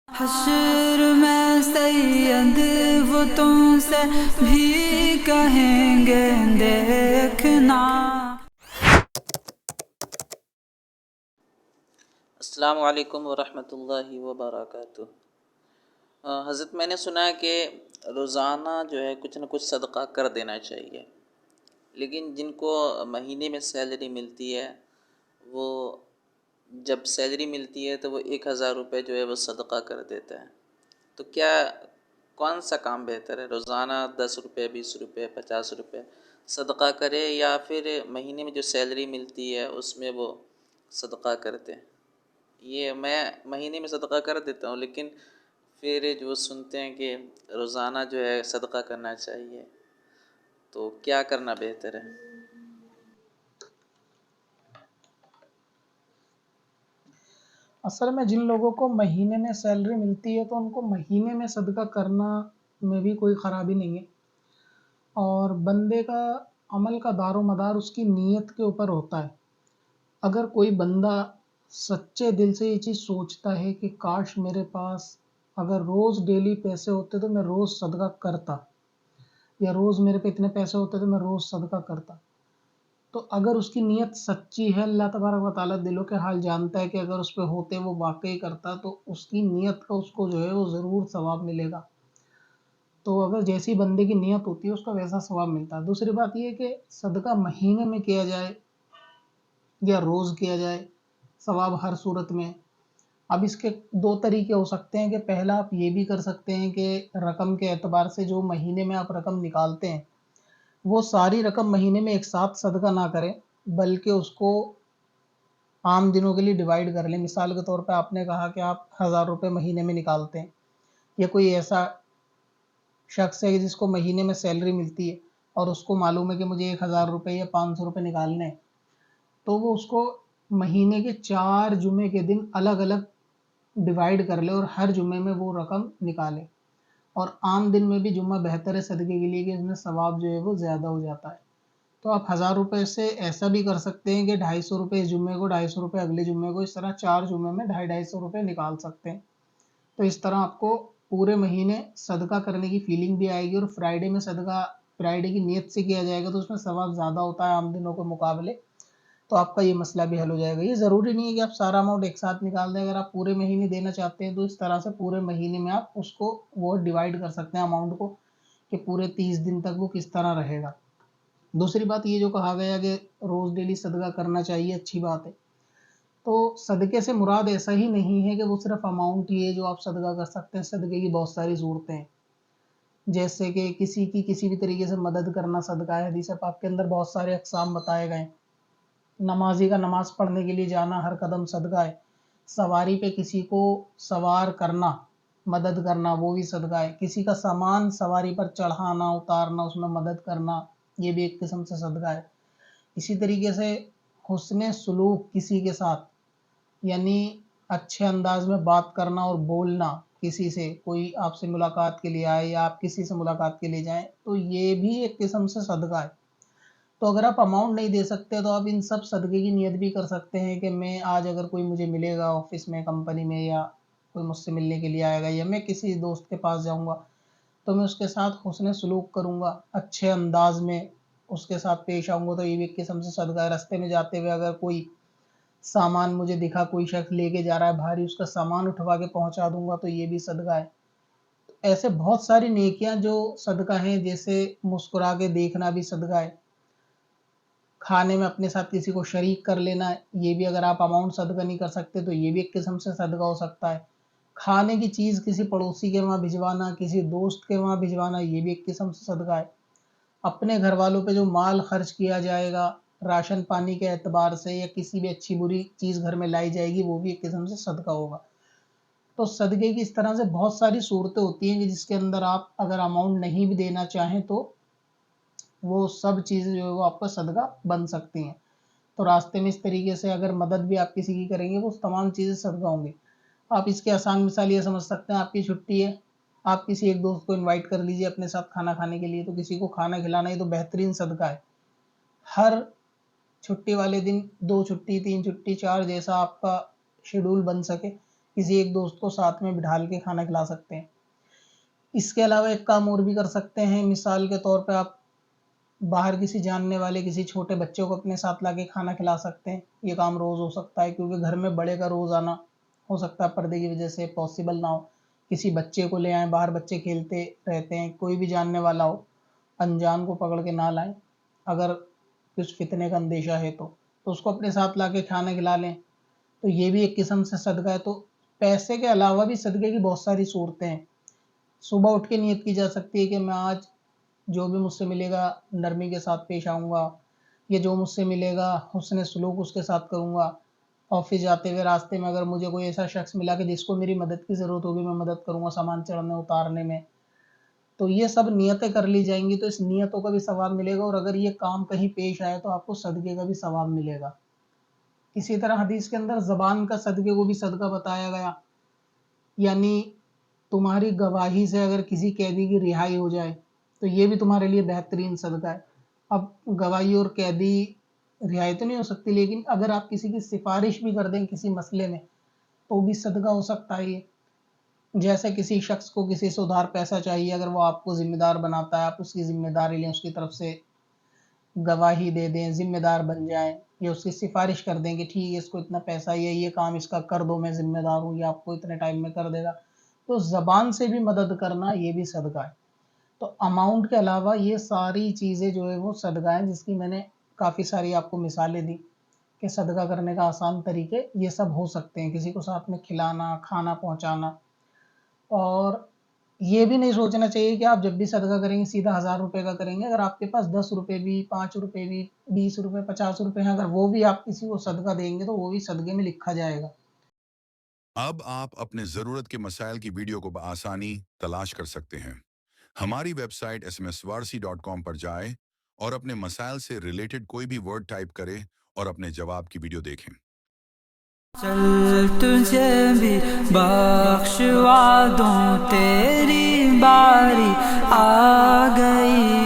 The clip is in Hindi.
हश्र में सैयद वो तुमसे भी कहेंगे देखना। अस्सलामु अलैकुम वरहमतुल्लाहि वबरकातुह। हज़रत मैंने सुना है कि रोज़ाना जो है कुछ न कुछ सदका कर देना चाहिए, लेकिन जिनको महीने में सैलरी मिलती है वो जब सैलरी मिलती है तो वो 1000 रुपये जो है वो सदका कर देता है। तो क्या कौन सा काम बेहतर है, रोज़ाना 10 रुपये, 20 रुपये, 50 रुपये सदका करे या फिर महीने में जो सैलरी मिलती है उसमें वो सदका करते हैं? ये मैं महीने में सदका कर देता हूँ, लेकिन फिर जो सुनते हैं कि रोज़ाना जो है सदका करना चाहिए, तो क्या करना बेहतर है? असल में जिन लोगों को महीने में सैलरी मिलती है तो उनको महीने में सदका करना में भी कोई ख़राबी नहीं है। और बंदे का अमल का दारोमदार उसकी नीयत के ऊपर होता है। अगर कोई बंदा सच्चे दिल से ये चीज़ सोचता है कि काश मेरे पास अगर रोज़ डेली पैसे होते तो मैं रोज़ सदका करता, या रोज़ मेरे पे इतने पैसे होते तो मैं रोज़ सदका करता, तो अगर उसकी नीयत सच्ची है, अल्लाह तबारक व तआला दिलों के हाल जानता है कि अगर उस पे होते वो वाक़ई करता, तो उसकी नीयत का उसको जो है वो ज़रूर सवाब मिलेगा। तो अगर जैसी बंदे की नीयत होती है उसका वैसा सवाब मिलता है। दूसरी बात ये है कि सदका महीने में किया जाए या रोज़ किया जाए, सवाब हर सूरत में। अब इसके 2 तरीके हो सकते हैं कि पहला आप ये भी कर सकते हैं कि रकम के एतबार से जो महीने में आप रकम निकालते हैं, वो सारी रकम महीने में एक साथ सदका ना करें, बल्कि उसको आम दिनों के लिए डिवाइड कर लें। मिसाल के तौर पे आपने कहा कि आप 1000 रुपये महीने में निकालते हैं, या कोई ऐसा शख्स है जिसको महीने में सैलरी मिलती है और उसको मालूम है कि मुझे 1000 रुपये या 500 रुपये निकालने हैं, तो वो उसको महीने के 4 जुमे के दिन अलग अलग डिवाइड कर ले और हर जुमे में वो रकम निकाले। और आम दिन में भी जुम्मा बेहतर है सदके के लिए कि इसमें सवाब जो है वो ज़्यादा हो जाता है। तो आप 1000 रुपये से ऐसा भी कर सकते हैं कि 250 रुपये इस जुम्मे को, 250 रुपये अगले जुम्मे को, इस तरह 4 जुम्मे में 250-250 रुपये निकाल सकते हैं। तो इस तरह आपको पूरे महीने सदका करने की फीलिंग भी आएगी, और फ्राइडे में सदका फ्राइडे की नीयत से किया जाएगा तो उसमें सवाब ज़्यादा होता है आम दिनों के मुकाबले। तो आपका ये मसला भी हल हो जाएगा। ये ज़रूरी नहीं है कि आप सारा अमाउंट एक साथ निकाल दें। अगर आप पूरे महीने देना चाहते हैं तो इस तरह से पूरे महीने में आप उसको वो डिवाइड कर सकते हैं अमाउंट को, कि पूरे 30 दिन तक वो किस तरह रहेगा। दूसरी बात ये जो कहा गया कि रोज़ डेली सदका करना चाहिए, अच्छी बात है। तो सदक़े से मुराद ऐसा ही नहीं है कि वो सिर्फ़ अमाउंट ही है जो आप सदका कर सकते हैं। सदक़े की बहुत सारी सूरतें हैं। जैसे कि किसी की किसी भी तरीके से मदद करना सदका है। हदीस पाक के अंदर बहुत सारे अक़साम बताए गए हैं। नमाज़ी का नमाज़ पढ़ने के लिए जाना हर कदम सदका है। सवारी पे किसी को सवार करना, मदद करना, वो भी सदका है। किसी का सामान सवारी पर चढ़ाना, उतारना, उसमें मदद करना, ये भी एक किस्म से सदका है। इसी तरीके से हुस्ने सलूक किसी के साथ, यानी अच्छे अंदाज में बात करना और बोलना किसी से, कोई आपसे मुलाकात के लिए आए या आप किसी से मुलाकात के लिए जाएं, तो ये भी एक किस्म से सदका है। तो अगर आप अमाउंट नहीं दे सकते तो आप इन सब सदक़े की नियत भी कर सकते हैं कि मैं आज अगर कोई मुझे मिलेगा ऑफ़िस में, कंपनी में, या कोई मुझसे मिलने के लिए आएगा, या मैं किसी दोस्त के पास जाऊँगा, तो मैं उसके साथ हुस्न सलूक करूँगा, अच्छे अंदाज़ में उसके साथ पेश आऊँगा, तो ये भी एक किस्म से सदका है। रास्ते में जाते हुए अगर कोई सामान मुझे दिखा, कोई शख्स लेके जा रहा है भारी, उसका सामान उठवा के पहुँचा दूँगा, तो ये भी सदका है। ऐसे बहुत सारी नेकियाँ जो सदका हैं, जैसे मुस्कुरा के देखना भी सदका है। खाने में अपने साथ किसी को शरीक कर लेना, ये भी अगर आप अमाउंट सदका नहीं कर सकते तो ये भी एक किस्म से सदका हो सकता है। खाने की चीज़ किसी पड़ोसी के वहाँ भिजवाना, किसी दोस्त के वहाँ भिजवाना, ये भी एक किस्म से सदका है। अपने घर वालों पे जो माल खर्च किया जाएगा, राशन पानी के एतबार से, या किसी भी अच्छी बुरी चीज़ घर में लाई जाएगी, वो भी एक किस्म से सदका होगा। तो सदक़े की इस तरह से बहुत सारी सूरतें होती हैं कि जिसके अंदर आप अगर अमाउंट नहीं भी देना चाहें तो वो सब चीज़ें जो है वो आपका सदका बन सकती हैं। तो रास्ते में इस तरीके से अगर मदद भी आप किसी की करेंगे, वो तमाम चीज़ें सदका होंगी। आप इसकी आसान मिसाल ये समझ सकते हैं, आपकी छुट्टी है, आप किसी एक दोस्त को इनवाइट कर लीजिए अपने साथ खाना खाने के लिए, तो किसी को खाना खिलाना ये तो बेहतरीन सदका है। हर छुट्टी वाले दिन 2 छुट्टी, 3 छुट्टी, 4, जैसा आपका शेड्यूल बन सके, किसी एक दोस्त को साथ में बिठाल के खाना खिला सकते हैं। इसके अलावा एक काम और भी कर सकते हैं, मिसाल के तौर पे आप बाहर किसी जानने वाले किसी छोटे बच्चे को अपने साथ लाके खाना खिला सकते हैं। ये काम रोज़ हो सकता है, क्योंकि घर में बड़े का रोज़ आना हो सकता है पर्दे की वजह से पॉसिबल ना हो। किसी बच्चे को ले आएँ, बाहर बच्चे खेलते रहते हैं, कोई भी जानने वाला हो, अनजान को पकड़ के ना लाएँ। अगर कुछ फितने का अंदेशा है तो उसको अपने साथ लाके खाना खिला लें, तो ये भी एक किस्म से सदका है। तो पैसे के अलावा भी सदके की बहुत सारी सूरतें हैं। सुबह उठ के नियत की जा सकती है कि मैं आज जो भी मुझसे मिलेगा नरमी के साथ पेश आऊँगा, या जो मुझसे मिलेगा हुस्न सलूक उसके साथ करूँगा। ऑफ़िस जाते हुए रास्ते में अगर मुझे कोई ऐसा शख्स मिला कि जिसको मेरी मदद की ज़रूरत होगी, मैं मदद करूँगा सामान चढ़ने उतारने में। तो ये सब नियतें कर ली जाएँगी, तो इस नियतों का भी सवाब मिलेगा, और अगर ये काम कहीं पेश आए तो आपको सदक़े का भी सवाब मिलेगा। इसी तरह हदीस के अंदर ज़बान का सदक़े को भी सदका बताया गया, यानी तुम्हारी गवाही से अगर किसी कैदी की रिहाई हो जाए तो ये भी तुम्हारे लिए बेहतरीन सदका है। अब गवाही और कैदी रिहाई तो नहीं हो सकती, लेकिन अगर आप किसी की सिफारिश भी कर दें किसी मसले में तो भी सदका हो सकता है ये। जैसे किसी शख्स को किसी से उधार पैसा चाहिए, अगर वो आपको ज़िम्मेदार बनाता है, आप उसकी ज़िम्मेदारी लें, उसकी तरफ से गवाही दे दें, ज़िम्मेदार बन जाएँ, या उसकी सिफारिश कर दें कि ठीक है इसको इतना पैसा ये काम इसका कर दो, मैं ज़िम्मेदार हूँ, ये आपको इतने टाइम में कर देगा। तो ज़बान से भी मदद करना ये भी सदका है। तो अमाउंट के अलावा ये सारी चीज़ें जो है वो सदका है, जिसकी मैंने काफ़ी सारी आपको मिसालें दी कि सदका करने का आसान तरीके ये सब हो सकते हैं। किसी को साथ में खिलाना, खाना पहुँचाना, और ये भी नहीं सोचना चाहिए कि आप जब भी सदका करेंगे सीधा 1000 रुपए का करेंगे। अगर आपके पास 10 रुपए भी, 5 रुपए भी, 20 रुपए, 50 रुपए हैं, अगर वो भी आप किसी को सदका देंगे तो वो भी सदक़े में लिखा जाएगा। अब आप अपने ज़रूरत के मसाइल की वीडियो को बआसानी तलाश कर सकते हैं। हमारी वेबसाइट smswarsi.com पर जाएं और अपने मसाइल से रिलेटेड कोई भी वर्ड टाइप करें और अपने जवाब की वीडियो देखें। चल तुझे भी बख्शवा दूं, तेरी बारी आ गई।